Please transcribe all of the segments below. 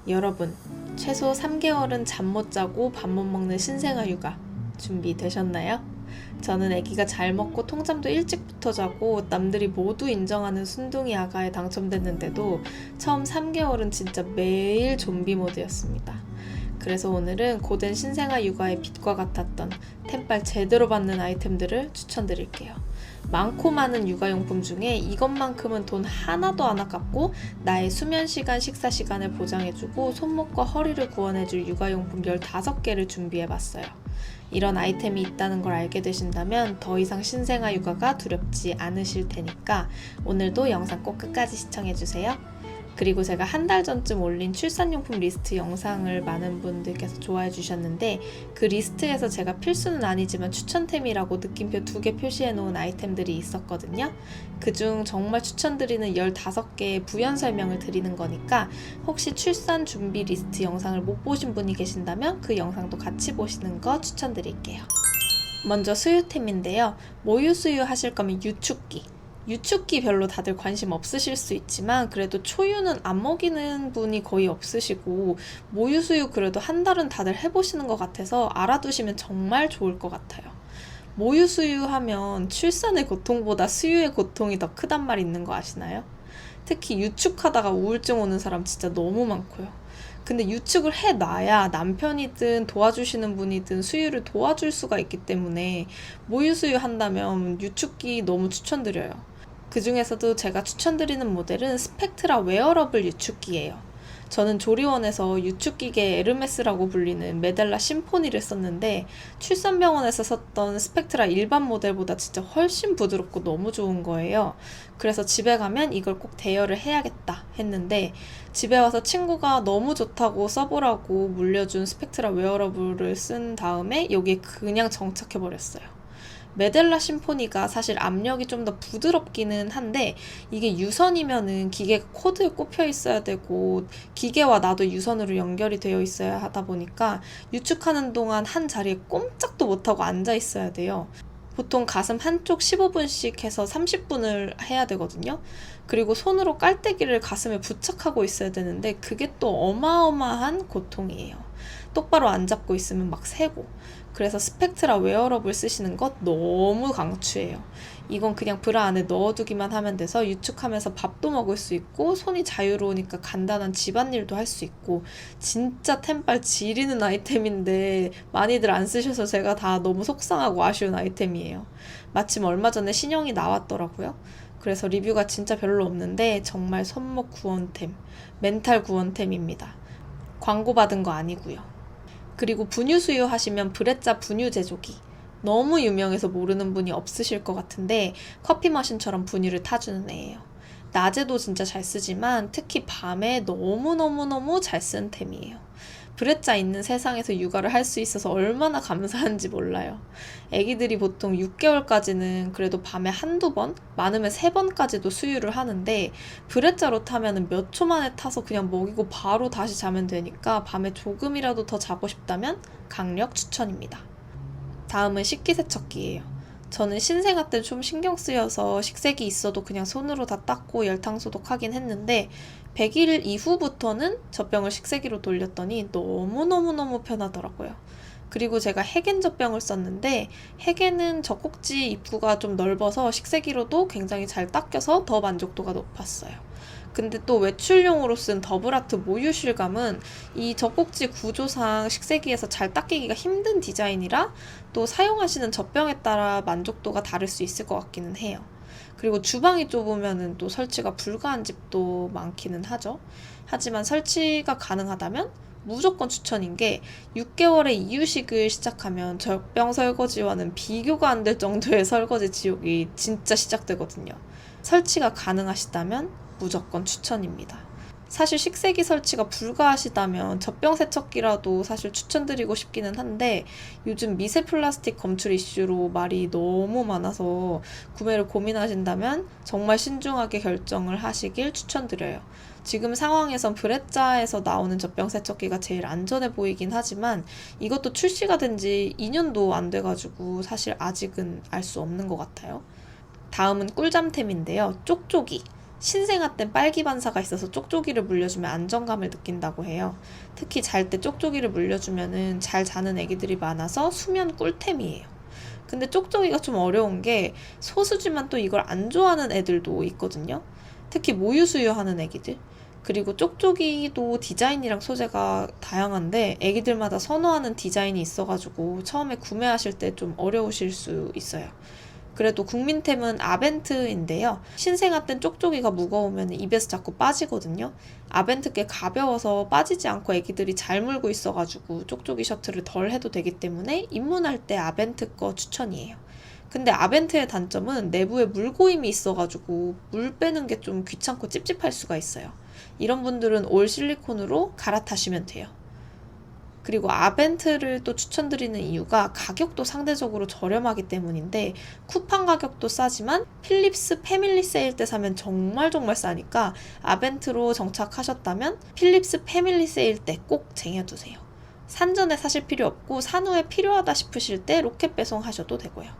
여러분, 최소 3개월은 잠 못 자고 밥 못 먹는 신생아 육아 준비되셨나요? 저는 아기가 잘 먹고 통잠도 일찍부터 자고 남들이 모두 인정하는 순둥이 아가에 당첨됐는데도 처음 3개월은 진짜 매일 좀비 모드였습니다. 그래서 오늘은 고된 신생아 육아의 빛과 같았던 템빨 제대로 받는 아이템들을 추천드릴게요. 많고 많은 육아용품 중에 이것만큼은 돈 하나도 안 아깝고 나의 수면시간, 식사시간을 보장해주고 손목과 허리를 구원해줄 육아용품 15개를 준비해봤어요. 이런 아이템이 있다는 걸 알게 되신다면 더 이상 신생아 육아가 두렵지 않으실 테니까 오늘도 영상 꼭 끝까지 시청해주세요. 그리고 제가 한 달 전쯤 올린 출산용품 리스트 영상을 많은 분들께서 좋아해 주셨는데 그 리스트에서 제가 필수는 아니지만 추천템이라고 느낌표 2개 표시해 놓은 아이템들이 있었거든요. 그중 정말 추천드리는 15개의 부연 설명을 드리는 거니까 혹시 출산 준비 리스트 영상을 못 보신 분이 계신다면 그 영상도 같이 보시는 거 추천드릴게요. 먼저 수유템인데요. 모유 수유 하실 거면 유축기. 유축기 별로 다들 관심 없으실 수 있지만 그래도 초유는 안 먹이는 분이 거의 없으시고 모유수유 그래도 한 달은 다들 해보시는 것 같아서 알아두시면 정말 좋을 것 같아요. 모유수유 하면 출산의 고통보다 수유의 고통이 더 크단 말 있는 거 아시나요? 특히 유축하다가 우울증 오는 사람 진짜 너무 많고요. 근데 유축을 해놔야 남편이든 도와주시는 분이든 수유를 도와줄 수가 있기 때문에 모유수유 한다면 유축기 너무 추천드려요. 그 중에서도 제가 추천드리는 모델은 스펙트라 웨어러블 유축기예요. 저는 조리원에서 유축기계 에르메스라고 불리는 메델라 심포니를 썼는데 출산병원에서 썼던 스펙트라 일반 모델보다 진짜 훨씬 부드럽고 너무 좋은 거예요. 그래서 집에 가면 이걸 꼭 대여를 해야겠다 했는데 집에 와서 친구가 너무 좋다고 써보라고 물려준 스펙트라 웨어러블을 쓴 다음에 여기에 그냥 정착해버렸어요. 메델라 심포니가 사실 압력이 좀 더 부드럽기는 한데 이게 유선이면은 기계가 코드에 꼽혀 있어야 되고 기계와 나도 유선으로 연결이 되어 있어야 하다 보니까 유축하는 동안 한 자리에 꼼짝도 못하고 앉아 있어야 돼요. 보통 가슴 한쪽 15분씩 해서 30분을 해야 되거든요. 그리고 손으로 깔때기를 가슴에 부착하고 있어야 되는데 그게 또 어마어마한 고통이에요. 똑바로 안 잡고 있으면 막 새고. 그래서 스펙트라 웨어러블 쓰시는 것 너무 강추해요. 이건 그냥 브라 안에 넣어두기만 하면 돼서 유축하면서 밥도 먹을 수 있고 손이 자유로우니까 간단한 집안일도 할 수 있고 진짜 템빨 지리는 아이템인데 많이들 안 쓰셔서 제가 다 너무 속상하고 아쉬운 아이템이에요. 마침 얼마 전에 신형이 나왔더라고요. 그래서 리뷰가 진짜 별로 없는데 정말 손목 구원템, 멘탈 구원템입니다. 광고 받은 거 아니고요. 그리고 분유 수유 하시면 브레짜 분유 제조기. 너무 유명해서 모르는 분이 없으실 것 같은데 커피 머신처럼 분유를 타주는 애예요. 낮에도 진짜 잘 쓰지만 특히 밤에 너무너무너무 잘 쓰는 템이에요. 브레짜 있는 세상에서 육아를 할 수 있어서 얼마나 감사한지 몰라요. 애기들이 보통 6개월까지는 그래도 밤에 한두 번, 많으면 3번까지도 수유를 하는데 브레짜로 타면 몇 초 만에 타서 그냥 먹이고 바로 다시 자면 되니까 밤에 조금이라도 더 자고 싶다면 강력 추천입니다. 다음은 식기세척기예요. 저는 신생아 때 좀 신경 쓰여서 식색이 있어도 그냥 손으로 다 닦고 열탕 소독하긴 했는데 100일 이후부터는 젖병을 식세기로 돌렸더니 너무너무너무 편하더라고요. 그리고 제가 헤겐 젖병을 썼는데 헤겐은 젖꼭지 입구가 좀 넓어서 식세기로도 굉장히 잘 닦여서 더 만족도가 높았어요. 근데 또 외출용으로 쓴 더블아트 모유 실감은 이 젖꼭지 구조상 식세기에서 잘 닦이기가 힘든 디자인이라 또 사용하시는 젖병에 따라 만족도가 다를 수 있을 것 같기는 해요. 그리고 주방이 좁으면 또 설치가 불가한 집도 많기는 하죠. 하지만 설치가 가능하다면 무조건 추천인 게 6개월에 이유식을 시작하면 젖병 설거지와는 비교가 안 될 정도의 설거지 지옥이 진짜 시작되거든요. 설치가 가능하시다면 무조건 추천입니다. 사실 식세기 설치가 불가하시다면 젖병 세척기라도 사실 추천드리고 싶기는 한데 요즘 미세 플라스틱 검출 이슈로 말이 너무 많아서 구매를 고민하신다면 정말 신중하게 결정을 하시길 추천드려요. 지금 상황에선 브레짜에서 나오는 젖병 세척기가 제일 안전해 보이긴 하지만 이것도 출시가 된 지 2년도 안 돼가지고 사실 아직은 알 수 없는 것 같아요. 다음은 꿀잠템인데요. 쪽쪽이. 신생아 땐 빨기 반사가 있어서 쪽쪽이를 물려주면 안정감을 느낀다고 해요. 특히 잘 때 쪽쪽이를 물려주면은 잘 자는 애기들이 많아서 수면 꿀템이에요. 근데 쪽쪽이가 좀 어려운 게 소수지만 또 이걸 안 좋아하는 애들도 있거든요. 특히 모유수유하는 애기들. 그리고 쪽쪽이도 디자인이랑 소재가 다양한데 애기들마다 선호하는 디자인이 있어가지고 처음에 구매하실 때 좀 어려우실 수 있어요. 그래도 국민템은 아벤트인데요. 신생아 땐 쪽쪽이가 무거우면 입에서 자꾸 빠지거든요. 아벤트 꽤 가벼워서 빠지지 않고 애기들이 잘 물고 있어가지고 쪽쪽이 셔틀을 덜 해도 되기 때문에 입문할 때 아벤트 거 추천이에요. 근데 아벤트의 단점은 내부에 물고임이 있어가지고 물 빼는 게 좀 귀찮고 찝찝할 수가 있어요. 이런 분들은 올 실리콘으로 갈아타시면 돼요. 그리고 아벤트를 또 추천드리는 이유가 가격도 상대적으로 저렴하기 때문인데 쿠팡 가격도 싸지만 필립스 패밀리 세일 때 사면 정말 싸니까 아벤트로 정착하셨다면 필립스 패밀리 세일 때 꼭 쟁여두세요. 산 전에 사실 필요 없고 산 후에 필요하다 싶으실 때 로켓 배송하셔도 되고요.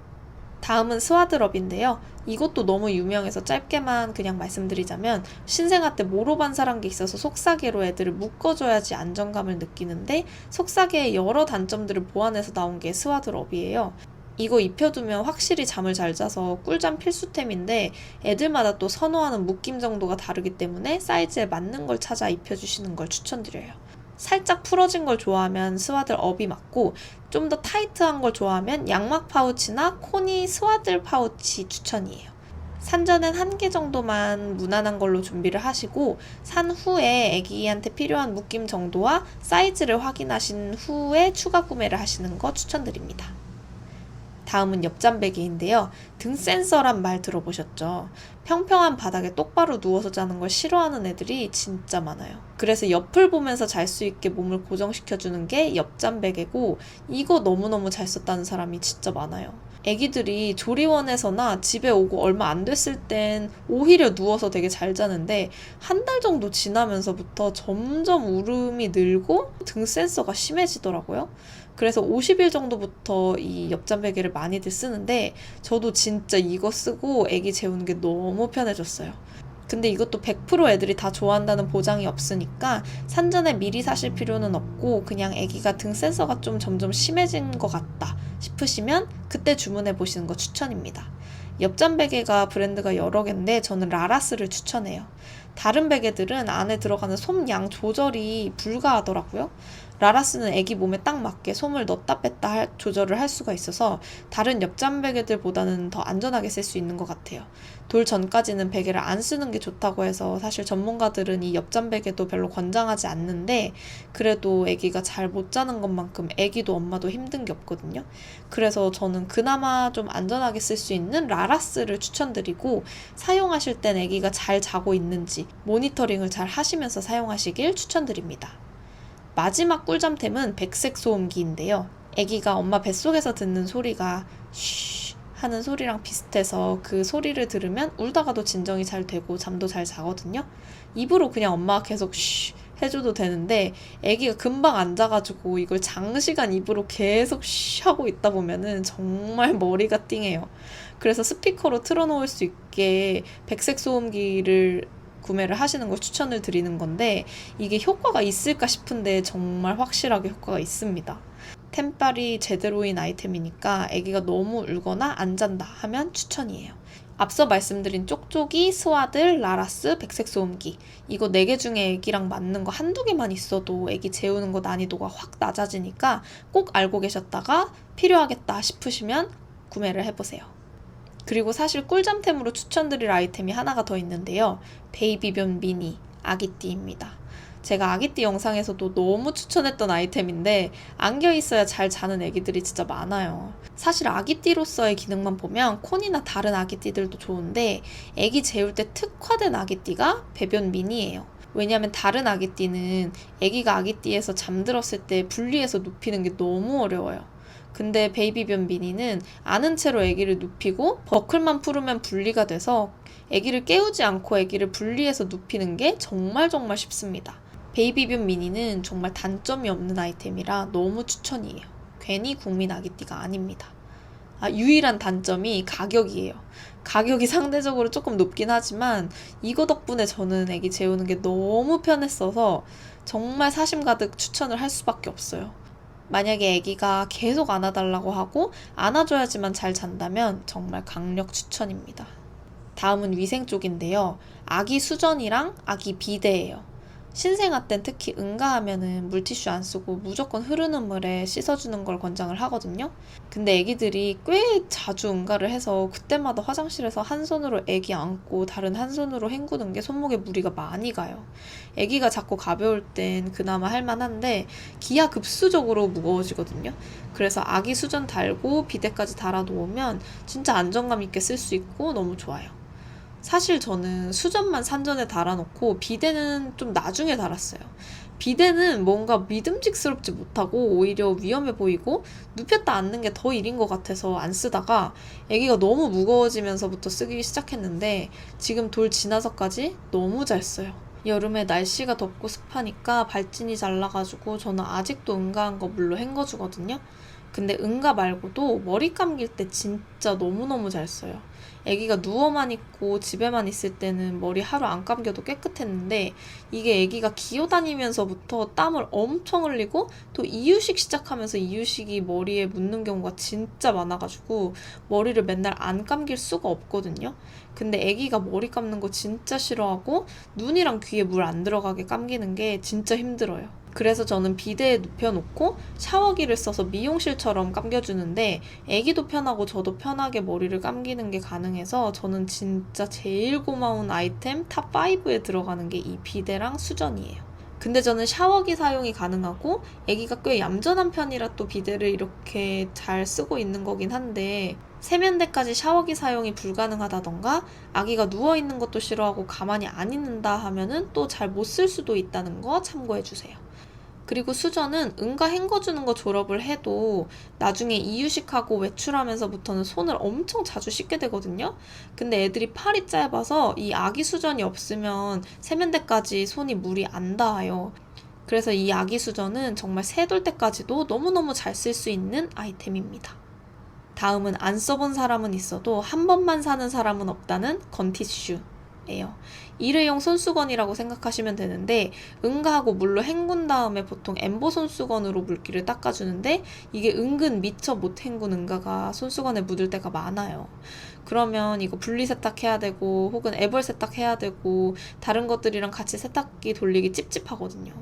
다음은 스와드럽인데요. 이것도 너무 유명해서 짧게만 그냥 말씀드리자면 신생아 때 모로 반사란 게 있어서 속사계로 애들을 묶어줘야지 안정감을 느끼는데 속사계의 여러 단점들을 보완해서 나온 게 스와드럽이에요. 이거 입혀두면 확실히 잠을 잘 자서 꿀잠 필수템인데 애들마다 또 선호하는 묶임 정도가 다르기 때문에 사이즈에 맞는 걸 찾아 입혀주시는 걸 추천드려요. 살짝 풀어진 걸 좋아하면 스와들 업이 맞고 좀 더 타이트한 걸 좋아하면 양막 파우치나 코니 스와들 파우치 추천이에요. 산 전엔 1개 정도만 무난한 걸로 준비를 하시고 산 후에 애기한테 필요한 묶임 정도와 사이즈를 확인하신 후에 추가 구매를 하시는 거 추천드립니다. 다음은 옆잠베개인데요. 등 센서란 말 들어보셨죠? 평평한 바닥에 똑바로 누워서 자는 걸 싫어하는 애들이 진짜 많아요. 그래서 옆을 보면서 잘 수 있게 몸을 고정시켜주는 게 옆잠베개고 이거 너무너무 잘 썼다는 사람이 진짜 많아요. 애기들이 조리원에서나 집에 오고 얼마 안 됐을 땐 오히려 누워서 되게 잘 자는데 한 달 정도 지나면서부터 점점 울음이 늘고 등 센서가 심해지더라고요. 그래서 50일 정도부터 이 옆잠베개를 많이들 쓰는데 저도 진짜 이거 쓰고 애기 재우는 게 너무 편해졌어요. 근데 이것도 100% 애들이 다 좋아한다는 보장이 없으니까 산전에 미리 사실 필요는 없고 그냥 애기가 등 센서가 좀 점점 심해진 것 같다 싶으시면 그때 주문해 보시는 거 추천입니다. 옆잠 베개가 브랜드가 여러 개인데 저는 라라스를 추천해요. 다른 베개들은 안에 들어가는 솜 양 조절이 불가하더라고요. 라라스는 애기 몸에 딱 맞게 솜을 넣었다 뺐다 조절을 할 수가 있어서 다른 옆잠 베개들보다는 더 안전하게 쓸 수 있는 것 같아요. 돌 전까지는 베개를 안 쓰는 게 좋다고 해서 사실 전문가들은 이 옆잠 베개도 별로 권장하지 않는데 그래도 애기가 잘 못 자는 것만큼 애기도 엄마도 힘든 게 없거든요. 그래서 저는 그나마 좀 안전하게 쓸 수 있는 라라스를 추천드리고 사용하실 땐 애기가 잘 자고 있는지 모니터링을 잘 하시면서 사용하시길 추천드립니다. 마지막 꿀잠템은 백색 소음기인데요. 아기가 엄마 뱃속에서 듣는 소리가 쉬 하는 소리랑 비슷해서 그 소리를 들으면 울다가도 진정이 잘 되고 잠도 잘 자거든요. 입으로 그냥 엄마가 계속 쉬 해줘도 되는데 아기가 금방 앉아가지고 이걸 장시간 입으로 계속 쉬 하고 있다 보면은 정말 머리가 띵해요. 그래서 스피커로 틀어놓을 수 있게 백색 소음기를 구매를 하시는 걸 추천을 드리는 건데 이게 효과가 있을까 싶은데 정말 확실하게 효과가 있습니다. 템빨이 제대로인 아이템이니까 아기가 너무 울거나 안 잔다 하면 추천이에요. 앞서 말씀드린 쪽쪽이, 스와들, 라라스, 백색 소음기 이거 4개 중에 아기랑 맞는 거 한두 개만 있어도 아기 재우는 거 난이도가 확 낮아지니까 꼭 알고 계셨다가 필요하겠다 싶으시면 구매를 해보세요. 그리고 사실 꿀잠템으로 추천드릴 아이템이 하나가 더 있는데요. 베이비변 미니 아기띠입니다. 제가 아기띠 영상에서도 너무 추천했던 아이템인데 안겨 있어야 잘 자는 애기들이 진짜 많아요. 사실 아기띠로서의 기능만 보면 콘이나 다른 아기띠들도 좋은데 애기 재울 때 특화된 아기띠가 배변 미니예요. 왜냐하면 다른 아기띠는 애기가 아기띠에서 잠들었을 때 분리해서 눕히는 게 너무 어려워요. 근데 베이비변 미니는 아는 채로 아기를 눕히고 버클만 풀으면 분리가 돼서 아기를 깨우지 않고 아기를 분리해서 눕히는 게 정말 쉽습니다. 베이비변 미니는 정말 단점이 없는 아이템이라 너무 추천이에요. 괜히 국민 아기띠가 아닙니다. 유일한 단점이 가격이에요. 가격이 상대적으로 조금 높긴 하지만 이거 덕분에 저는 애기 재우는 게 너무 편했어서 정말 사심 가득 추천을 할 수밖에 없어요. 만약에 애기가 계속 안아달라고 하고 안아줘야지만 잘 잔다면 정말 강력 추천입니다. 다음은 위생 쪽인데요. 아기 수전이랑 아기 비데예요. 신생아 땐 특히 응가하면은 물티슈 안 쓰고 무조건 흐르는 물에 씻어주는 걸 권장을 하거든요. 근데 애기들이 꽤 자주 응가를 해서 그때마다 화장실에서 한 손으로 애기 안고 다른 한 손으로 헹구는 게 손목에 무리가 많이 가요. 애기가 작고 가벼울 땐 그나마 할만한데 기하급수적으로 무거워지거든요. 그래서 아기 수전 달고 비데까지 달아 놓으면 진짜 안정감 있게 쓸 수 있고 너무 좋아요. 사실 저는 수전만 산전에 달아놓고 비데는 좀 나중에 달았어요. 비데는 뭔가 믿음직스럽지 못하고 오히려 위험해 보이고 눕혔다 앉는 게 더 일인 것 같아서 안 쓰다가 아기가 너무 무거워지면서부터 쓰기 시작했는데 지금 돌 지나서까지 너무 잘 써요. 여름에 날씨가 덥고 습하니까 발진이 잘 나가지고 저는 아직도 응가한 거 물로 헹궈주거든요. 근데 응가 말고도 머리 감길 때 진짜 너무너무 잘 써요. 아기가 누워만 있고 집에만 있을 때는 머리 하루 안 감겨도 깨끗했는데 이게 아기가 기어다니면서부터 땀을 엄청 흘리고 또 이유식 시작하면서 이유식이 머리에 묻는 경우가 진짜 많아가지고 머리를 맨날 안 감길 수가 없거든요. 근데 아기가 머리 감는 거 진짜 싫어하고 눈이랑 귀에 물 안 들어가게 감기는 게 진짜 힘들어요. 그래서 저는 비데에 눕혀놓고 샤워기를 써서 미용실처럼 감겨주는데 애기도 편하고 저도 편하게 머리를 감기는 게 가능해서 저는 진짜 제일 고마운 아이템 탑5에 들어가는 게 이 비데랑 수전이에요. 근데 저는 샤워기 사용이 가능하고 애기가 꽤 얌전한 편이라 또 비데를 이렇게 잘 쓰고 있는 거긴 한데 세면대까지 샤워기 사용이 불가능하다던가 아기가 누워있는 것도 싫어하고 가만히 안 있는다 하면은 또 잘 못 쓸 수도 있다는 거 참고해주세요. 그리고 수전은 응가 헹궈주는 거 졸업을 해도 나중에 이유식하고 외출하면서부터는 손을 엄청 자주 씻게 되거든요. 근데 애들이 팔이 짧아서 이 아기 수전이 없으면 세면대까지 손이 물이 안 닿아요. 그래서 이 아기 수전은 정말 새돌 때까지도 너무너무 잘 쓸 수 있는 아이템입니다. 다음은 안 써본 사람은 있어도 한 번만 사는 사람은 없다는 건티슈예요. 일회용 손수건이라고 생각하시면 되는데 응가하고 물로 헹군 다음에 보통 엠보 손수건으로 물기를 닦아주는데 이게 은근 미처 못 헹군 응가가 손수건에 묻을 때가 많아요. 그러면 이거 분리 세탁해야 되고 혹은 애벌 세탁해야 되고 다른 것들이랑 같이 세탁기 돌리기 찝찝하거든요.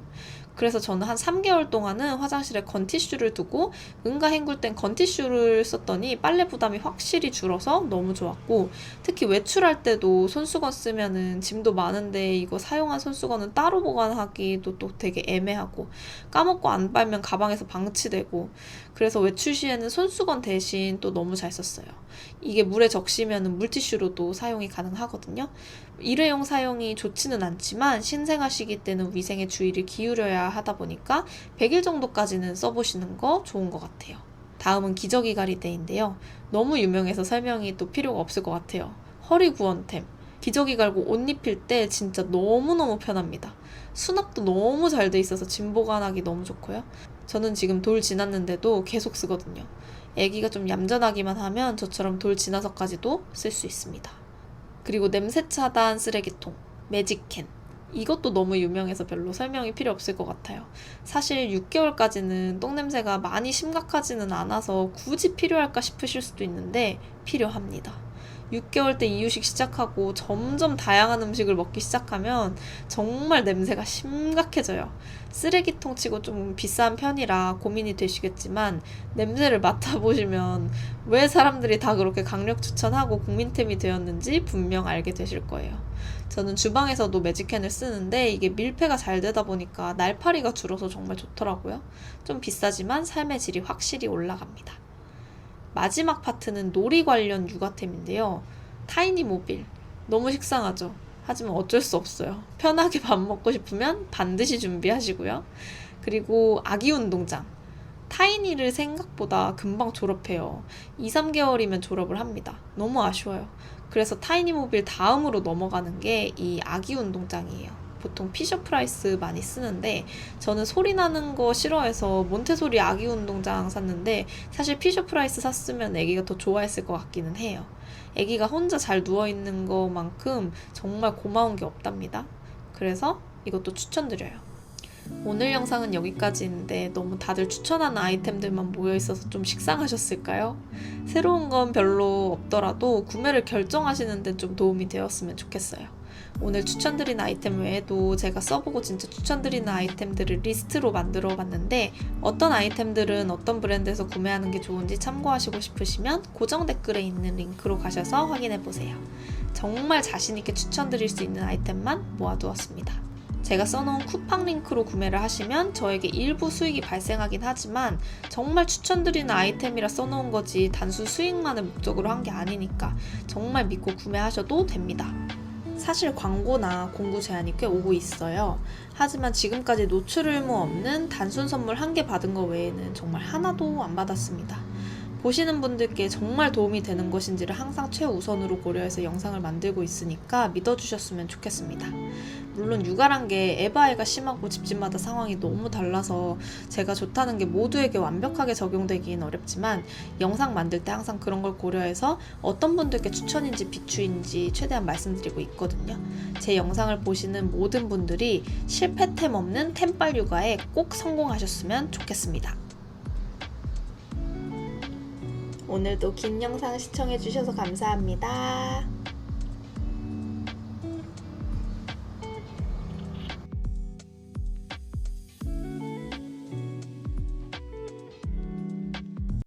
그래서 저는 한 3개월 동안은 화장실에 건티슈를 두고 응가 헹굴 땐 건티슈를 썼더니 빨래 부담이 확실히 줄어서 너무 좋았고 특히 외출할 때도 손수건 쓰면은 짐도 많은데 이거 사용한 손수건은 따로 보관하기도 또 되게 애매하고 까먹고 안 빨면 가방에서 방치되고 그래서 외출 시에는 손수건 대신 또 너무 잘 썼어요. 이게 물에 적시면은 물티슈로도 사용이 가능하거든요. 일회용 사용이 좋지는 않지만 신생아 시기 때는 위생에 주의를 기울여야 하다 보니까 100일 정도까지는 써보시는 거 좋은 것 같아요. 다음은 기저귀 가리대인데요. 너무 유명해서 설명이 또 필요가 없을 것 같아요. 허리 구원템. 기저귀 갈고 옷 입힐 때 진짜 너무너무 편합니다. 수납도 너무 잘 돼 있어서 짐 보관하기 너무 좋고요. 저는 지금 돌 지났는데도 계속 쓰거든요. 아기가 좀 얌전하기만 하면 저처럼 돌 지나서까지도 쓸 수 있습니다. 그리고 냄새 차단 쓰레기통, 매직캔. 이것도 너무 유명해서 별로 설명이 필요 없을 것 같아요. 사실 6개월까지는 똥냄새가 많이 심각하지는 않아서 굳이 필요할까 싶으실 수도 있는데 필요합니다. 6개월 때 이유식 시작하고 점점 다양한 음식을 먹기 시작하면 정말 냄새가 심각해져요. 쓰레기통 치고 좀 비싼 편이라 고민이 되시겠지만 냄새를 맡아보시면 왜 사람들이 다 그렇게 강력 추천하고 국민템이 되었는지 분명 알게 되실 거예요. 저는 주방에서도 매직캔을 쓰는데 이게 밀폐가 잘 되다 보니까 날파리가 줄어서 정말 좋더라고요. 좀 비싸지만 삶의 질이 확실히 올라갑니다. 마지막 파트는 놀이 관련 육아템인데요. 타이니모빌. 너무 식상하죠? 하지만 어쩔 수 없어요. 편하게 밥 먹고 싶으면 반드시 준비하시고요. 그리고 아기 운동장. 타이니를 생각보다 금방 졸업해요. 2-3개월이면 졸업을 합니다. 너무 아쉬워요. 그래서 타이니모빌 다음으로 넘어가는 게 이 아기 운동장이에요. 보통 피셔프라이스 많이 쓰는데 저는 소리 나는 거 싫어해서 몬테소리 아기 운동장 샀는데 사실 피셔프라이스 샀으면 애기가 더 좋아했을 것 같기는 해요. 애기가 혼자 잘 누워있는 것만큼 정말 고마운 게 없답니다. 그래서 이것도 추천드려요. 오늘 영상은 여기까지인데 너무 다들 추천하는 아이템들만 모여있어서 좀 식상하셨을까요? 새로운 건 별로 없더라도 구매를 결정하시는 데 좀 도움이 되었으면 좋겠어요. 오늘 추천드린 아이템 외에도 제가 써보고 진짜 추천드리는 아이템들을 리스트로 만들어 봤는데 어떤 아이템들은 어떤 브랜드에서 구매하는 게 좋은지 참고하시고 싶으시면 고정 댓글에 있는 링크로 가셔서 확인해 보세요. 정말 자신있게 추천드릴 수 있는 아이템만 모아두었습니다. 제가 써놓은 쿠팡 링크로 구매를 하시면 저에게 일부 수익이 발생하긴 하지만 정말 추천드리는 아이템이라 써놓은 거지 단순 수익만을 목적으로 한 게 아니니까 정말 믿고 구매하셔도 됩니다. 사실 광고나 공구 제한이 꽤 오고 있어요. 하지만 지금까지 노출 의무 없는 단순 선물 1개 받은 거 외에는 정말 하나도 안 받았습니다. 보시는 분들께 정말 도움이 되는 것인지를 항상 최우선으로 고려해서 영상을 만들고 있으니까 믿어주셨으면 좋겠습니다. 물론 육아란 게 에바애가 심하고 집집마다 상황이 너무 달라서 제가 좋다는 게 모두에게 완벽하게 적용되기는 어렵지만 영상 만들 때 항상 그런 걸 고려해서 어떤 분들께 추천인지 비추인지 최대한 말씀드리고 있거든요. 제 영상을 보시는 모든 분들이 실패템 없는 템빨 육아에 꼭 성공하셨으면 좋겠습니다. 오늘도 긴 영상 시청해주셔서 감사합니다.